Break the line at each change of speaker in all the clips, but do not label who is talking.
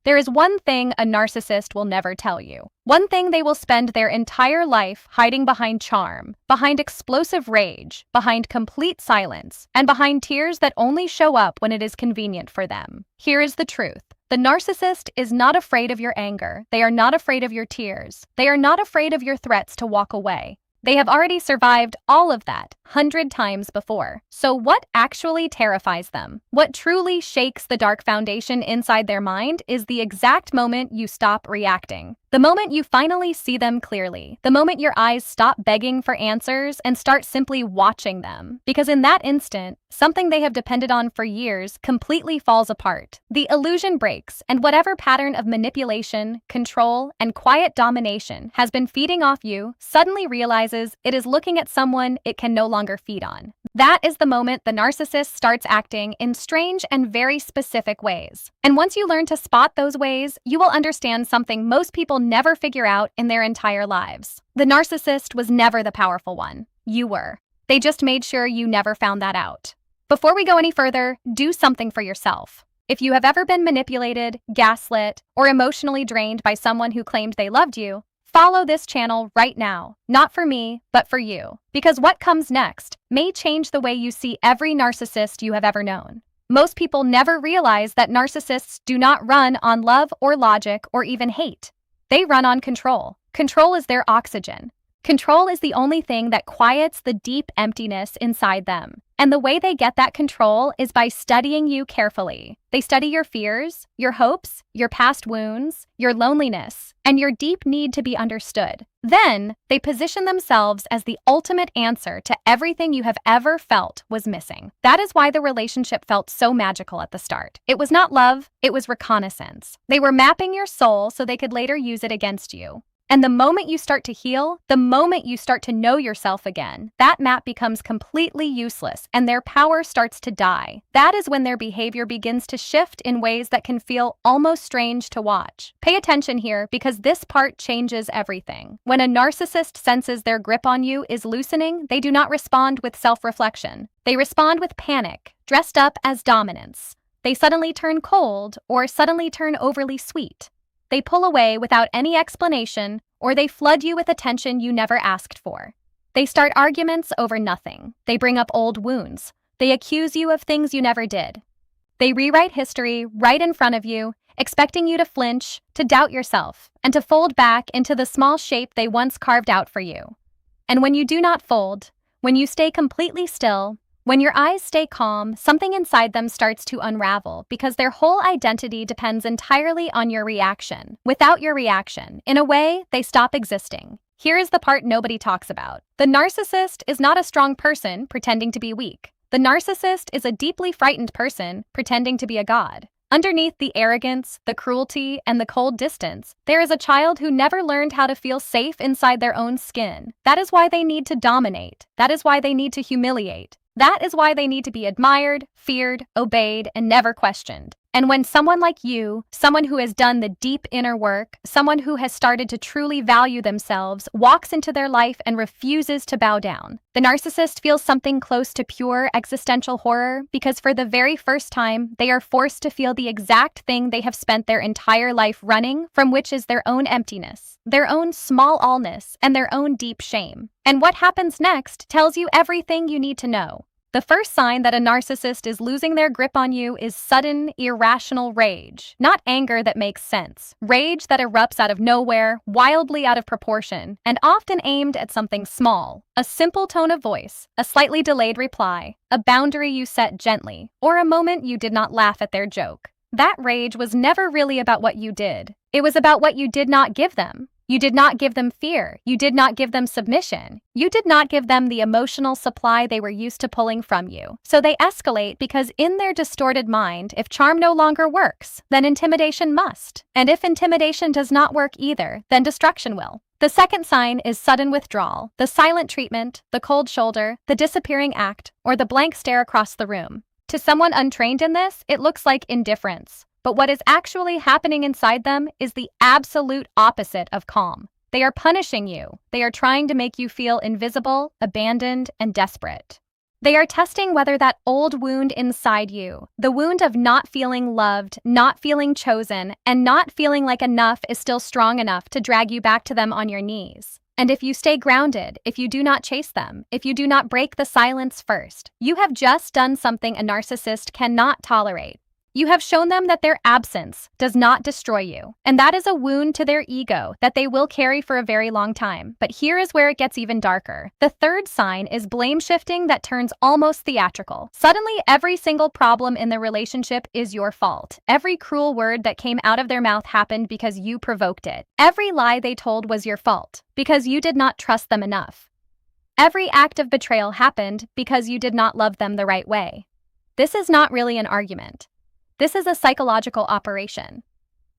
There is one thing a narcissist will never tell you. One thing they will spend their entire life hiding behind: charm, behind explosive rage, behind complete silence, and behind tears that only show up when it is convenient for them. Here is the truth. The narcissist is not afraid of your anger. They are not afraid of your tears. They are not afraid of your threats to walk away. They have already survived all of that 100 times before. So what actually terrifies them? What truly shakes the dark foundation inside their mind is the exact moment you stop reacting. The moment you finally see them clearly. The moment your eyes stop begging for answers and start simply watching them. Because in that instant, something they have depended on for years completely falls apart. The illusion breaks, and whatever pattern of manipulation, control, and quiet domination has been feeding off you suddenly realizes it is looking at someone it can no longer feed on. That is the moment the narcissist starts acting in strange and very specific ways. And once you learn to spot those ways, you will understand something most people never figure out in their entire lives. The narcissist was never the powerful one. You were. They just made sure you never found that out. Before we go any further, do something for yourself. If you have ever been manipulated, gaslit, or emotionally drained by someone who claimed they loved you, follow this channel right now. Not for me, but for you. Because what comes next may change the way you see every narcissist you have ever known. Most people never realize that narcissists do not run on love or logic or even hate. They run on control. Control is their oxygen. Control is the only thing that quiets the deep emptiness inside them. And the way they get that control is by studying you carefully. They study your fears, your hopes, your past wounds, your loneliness, and your deep need to be understood. Then, they position themselves as the ultimate answer to everything you have ever felt was missing. That is why the relationship felt so magical at the start. It was not love, it was reconnaissance. They were mapping your soul so they could later use it against you. And the moment you start to heal, the moment you start to know yourself again, that map becomes completely useless and their power starts to die. That is when their behavior begins to shift in ways that can feel almost strange to watch. Pay attention here because this part changes everything. When a narcissist senses their grip on you is loosening, they do not respond with self-reflection. They respond with panic, dressed up as dominance. They suddenly turn cold or suddenly turn overly sweet. They pull away without any explanation, or they flood you with attention you never asked for. They start arguments over nothing. They bring up old wounds. They accuse you of things you never did. They rewrite history right in front of you, expecting you to flinch, to doubt yourself, and to fold back into the small shape they once carved out for you. And when you do not fold, when you stay completely still, when your eyes stay calm, something inside them starts to unravel because their whole identity depends entirely on your reaction. Without your reaction, in a way, they stop existing. Here is the part nobody talks about. The narcissist is not a strong person pretending to be weak. The narcissist is a deeply frightened person pretending to be a god. Underneath the arrogance, the cruelty, and the cold distance, there is a child who never learned how to feel safe inside their own skin. That is why they need to dominate. That is why they need to humiliate. That is why they need to be admired, feared, obeyed, and never questioned. And when someone like you, someone who has done the deep inner work, someone who has started to truly value themselves, walks into their life and refuses to bow down, the narcissist feels something close to pure existential horror because for the very first time, they are forced to feel the exact thing they have spent their entire life running from, which is their own emptiness, their own small allness, and their own deep shame. And what happens next tells you everything you need to know. The first sign that a narcissist is losing their grip on you is sudden, irrational rage. Not anger that makes sense. Rage that erupts out of nowhere, wildly out of proportion, and often aimed at something small. A simple tone of voice, a slightly delayed reply, a boundary you set gently, or a moment you did not laugh at their joke. That rage was never really about what you did. It was about what you did not give them. You did not give them fear. You did not give them submission. You did not give them the emotional supply they were used to pulling from you. So they escalate because in their distorted mind, if charm no longer works, then intimidation must. And if intimidation does not work either, then destruction will. The second sign is sudden withdrawal, the silent treatment, the cold shoulder, the disappearing act, or the blank stare across the room. To someone untrained in this, it looks like indifference. But what is actually happening inside them is the absolute opposite of calm. They are punishing you. They are trying to make you feel invisible, abandoned, and desperate. They are testing whether that old wound inside you, the wound of not feeling loved, not feeling chosen, and not feeling like enough is still strong enough to drag you back to them on your knees. And if you stay grounded, if you do not chase them, if you do not break the silence first, you have just done something a narcissist cannot tolerate. You have shown them that their absence does not destroy you, and that is a wound to their ego that they will carry for a very long time. But here is where it gets even darker. The third sign is blame shifting that turns almost theatrical. Suddenly, every single problem in the relationship is your fault. Every cruel word that came out of their mouth happened because you provoked it. Every lie they told was your fault, because you did not trust them enough. Every act of betrayal happened because you did not love them the right way. This is not really an argument. This is a psychological operation.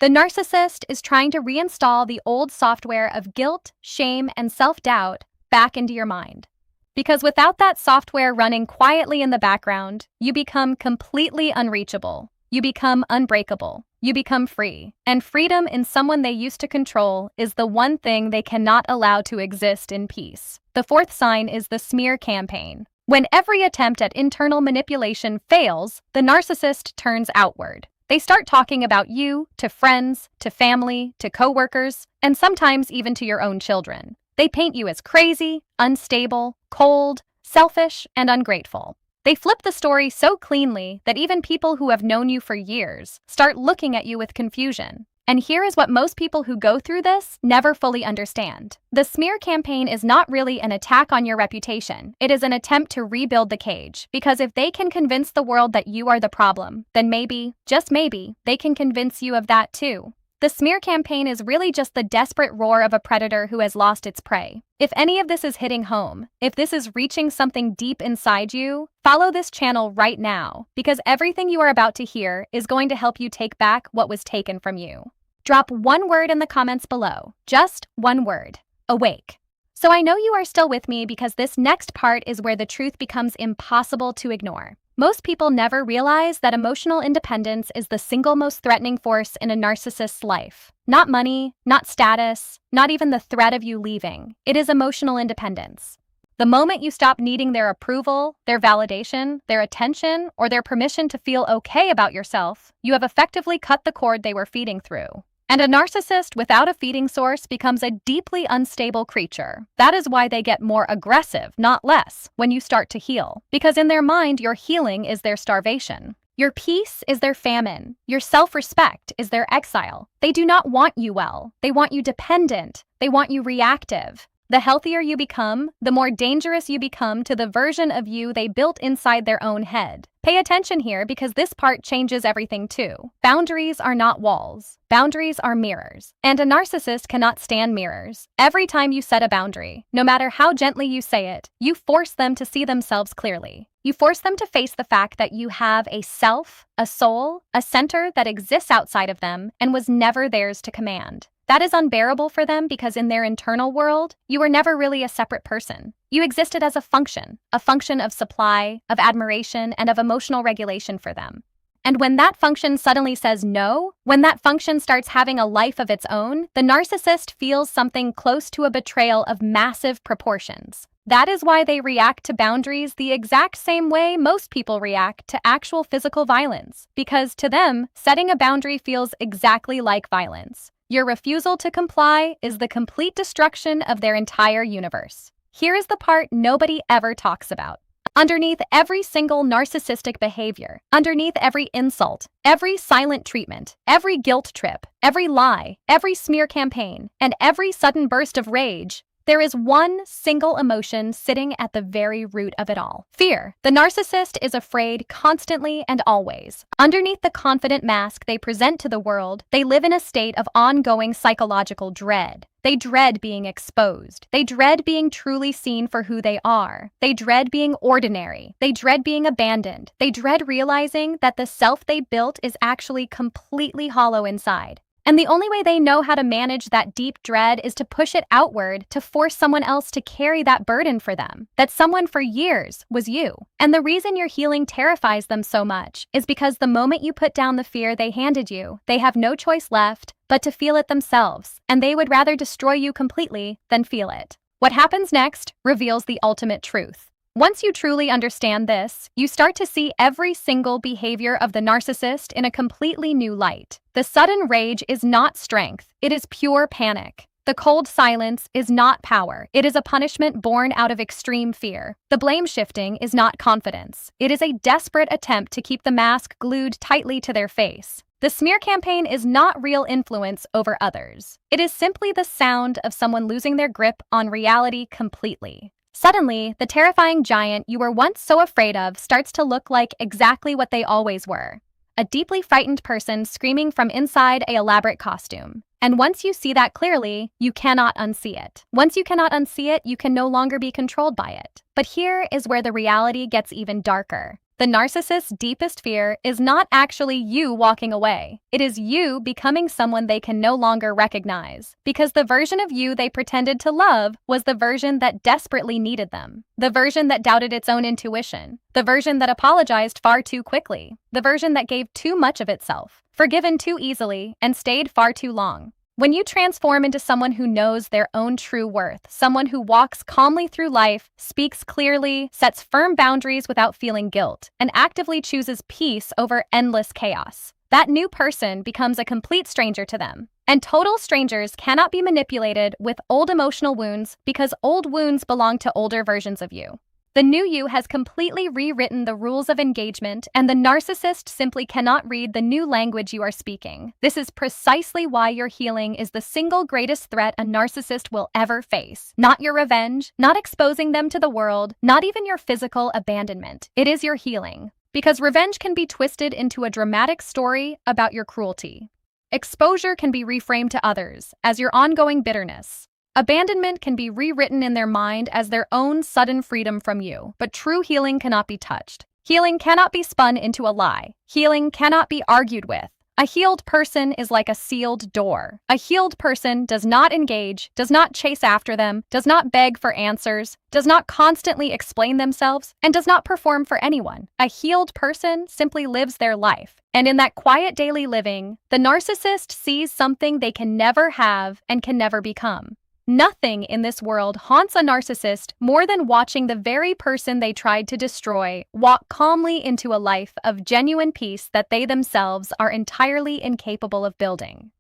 The narcissist is trying to reinstall the old software of guilt, shame, and self-doubt back into your mind. Because without that software running quietly in the background, you become completely unreachable. You become unbreakable. You become free. And freedom in someone they used to control is the one thing they cannot allow to exist in peace. The fourth sign is the smear campaign. When every attempt at internal manipulation fails, the narcissist turns outward. They start talking about you to friends, to family, to coworkers, and sometimes even to your own children. They paint you as crazy, unstable, cold, selfish, and ungrateful. They flip the story so cleanly that even people who have known you for years start looking at you with confusion. And here is what most people who go through this never fully understand. The smear campaign is not really an attack on your reputation. It is an attempt to rebuild the cage. Because if they can convince the world that you are the problem, then maybe, just maybe, they can convince you of that too. The smear campaign is really just the desperate roar of a predator who has lost its prey. If any of this is hitting home, if this is reaching something deep inside you, follow this channel right now, because everything you are about to hear is going to help you take back what was taken from you. Drop one word in the comments below. Just one word. Awake. So I know you are still with me because this next part is where the truth becomes impossible to ignore. Most people never realize that emotional independence is the single most threatening force in a narcissist's life. Not money, not status, not even the threat of you leaving. It is emotional independence. The moment you stop needing their approval, their validation, their attention, or their permission to feel okay about yourself, you have effectively cut the cord they were feeding through. And a narcissist without a feeding source becomes a deeply unstable creature. That is why they get more aggressive, not less, when you start to heal. Because in their mind, your healing is their starvation. Your peace is their famine. Your self-respect is their exile. They do not want you well. They want you dependent. They want you reactive. The healthier you become, the more dangerous you become to the version of you they built inside their own head. Pay attention here because this part changes everything too. Boundaries are not walls. Boundaries are mirrors. And a narcissist cannot stand mirrors. Every time you set a boundary, no matter how gently you say it, you force them to see themselves clearly. You force them to face the fact that you have a self, a soul, a center that exists outside of them and was never theirs to command. That is unbearable for them because in their internal world, you were never really a separate person. You existed as a function of supply, of admiration, and of emotional regulation for them. And when that function suddenly says no, when that function starts having a life of its own, the narcissist feels something close to a betrayal of massive proportions. That is why they react to boundaries the exact same way most people react to actual physical violence, because to them, setting a boundary feels exactly like violence. Your refusal to comply is the complete destruction of their entire universe. Here is the part nobody ever talks about. Underneath every single narcissistic behavior, underneath every insult, every silent treatment, every guilt trip, every lie, every smear campaign, and every sudden burst of rage, there is one single emotion sitting at the very root of it all. Fear. The narcissist is afraid constantly and always. Underneath the confident mask they present to the world, they live in a state of ongoing psychological dread. They dread being exposed. They dread being truly seen for who they are. They dread being ordinary. They dread being abandoned. They dread realizing that the self they built is actually completely hollow inside. And the only way they know how to manage that deep dread is to push it outward, to force someone else to carry that burden for them. That someone for years was you. And the reason your healing terrifies them so much is because the moment you put down the fear they handed you, they have no choice left but to feel it themselves, and they would rather destroy you completely than feel it. What happens next reveals the ultimate truth. Once you truly understand this, you start to see every single behavior of the narcissist in a completely new light. The sudden rage is not strength, it is pure panic. The cold silence is not power, it is a punishment born out of extreme fear. The blame shifting is not confidence, it is a desperate attempt to keep the mask glued tightly to their face. The smear campaign is not real influence over others. It is simply the sound of someone losing their grip on reality completely. Suddenly, the terrifying giant you were once so afraid of starts to look like exactly what they always were. A deeply frightened person screaming from inside an elaborate costume. And once you see that clearly, you cannot unsee it. Once you cannot unsee it, you can no longer be controlled by it. But here is where the reality gets even darker. The narcissist's deepest fear is not actually you walking away. It is you becoming someone they can no longer recognize. Because the version of you they pretended to love was the version that desperately needed them. The version that doubted its own intuition. The version that apologized far too quickly. The version that gave too much of itself, forgiven too easily, and stayed far too long. When you transform into someone who knows their own true worth, someone who walks calmly through life, speaks clearly, sets firm boundaries without feeling guilt, and actively chooses peace over endless chaos, that new person becomes a complete stranger to them. And total strangers cannot be manipulated with old emotional wounds because old wounds belong to older versions of you. The new you has completely rewritten the rules of engagement, and the narcissist simply cannot read the new language you are speaking. This is precisely why your healing is the single greatest threat a narcissist will ever face. Not your revenge, not exposing them to the world, not even your physical abandonment. It is your healing. Because revenge can be twisted into a dramatic story about your cruelty. Exposure can be reframed to others as your ongoing bitterness. Abandonment can be rewritten in their mind as their own sudden freedom from you, but true healing cannot be touched. Healing cannot be spun into a lie. Healing cannot be argued with. A healed person is like a sealed door. A healed person does not engage, does not chase after them, does not beg for answers, does not constantly explain themselves, and does not perform for anyone. A healed person simply lives their life. And in that quiet daily living, the narcissist sees something they can never have and can never become. Nothing in this world haunts a narcissist more than watching the very person they tried to destroy walk calmly into a life of genuine peace that they themselves are entirely incapable of building.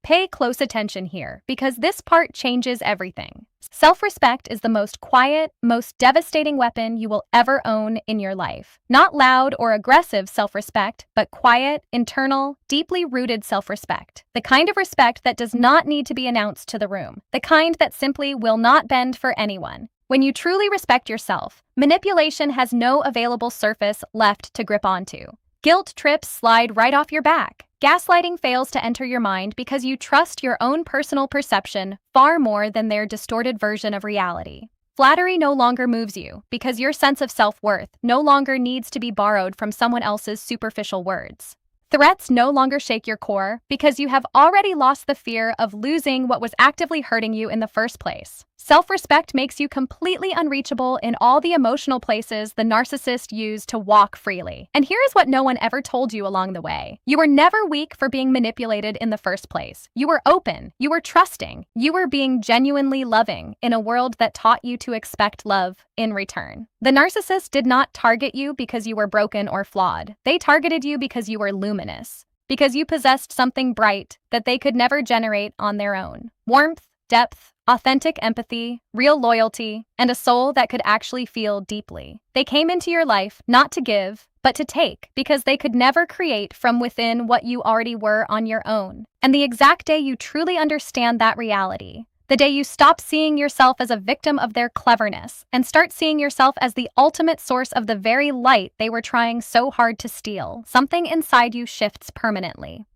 Pay close attention here, because this part changes everything. Self-respect is the most quiet, most devastating weapon you will ever own in your life. Not loud or aggressive self-respect, but quiet, internal, deeply rooted self-respect. The kind of respect that does not need to be announced to the room. The kind that simply will not bend for anyone. When you truly respect yourself, manipulation has no available surface left to grip onto. Guilt trips slide right off your back. Gaslighting fails to enter your mind because you trust your own personal perception far more than their distorted version of reality. Flattery no longer moves you because your sense of self-worth no longer needs to be borrowed from someone else's superficial words. Threats no longer shake your core because you have already lost the fear of losing what was actively hurting you in the first place. Self-respect makes you completely unreachable in all the emotional places the narcissist used to walk freely. And here is what no one ever told you along the way. You were never weak for being manipulated in the first place. You were open. You were trusting. You were being genuinely loving in a world that taught you to expect love in return. The narcissist did not target you because you were broken or flawed. They targeted you because you were luminous. Because you possessed something bright that they could never generate on their own. Warmth, depth, authentic empathy, real loyalty, and a soul that could actually feel deeply. They came into your life not to give, but to take, because they could never create from within what you already were on your own. And the exact day you truly understand that reality, the day you stop seeing yourself as a victim of their cleverness and start seeing yourself as the ultimate source of the very light they were trying so hard to steal, something inside you shifts permanently.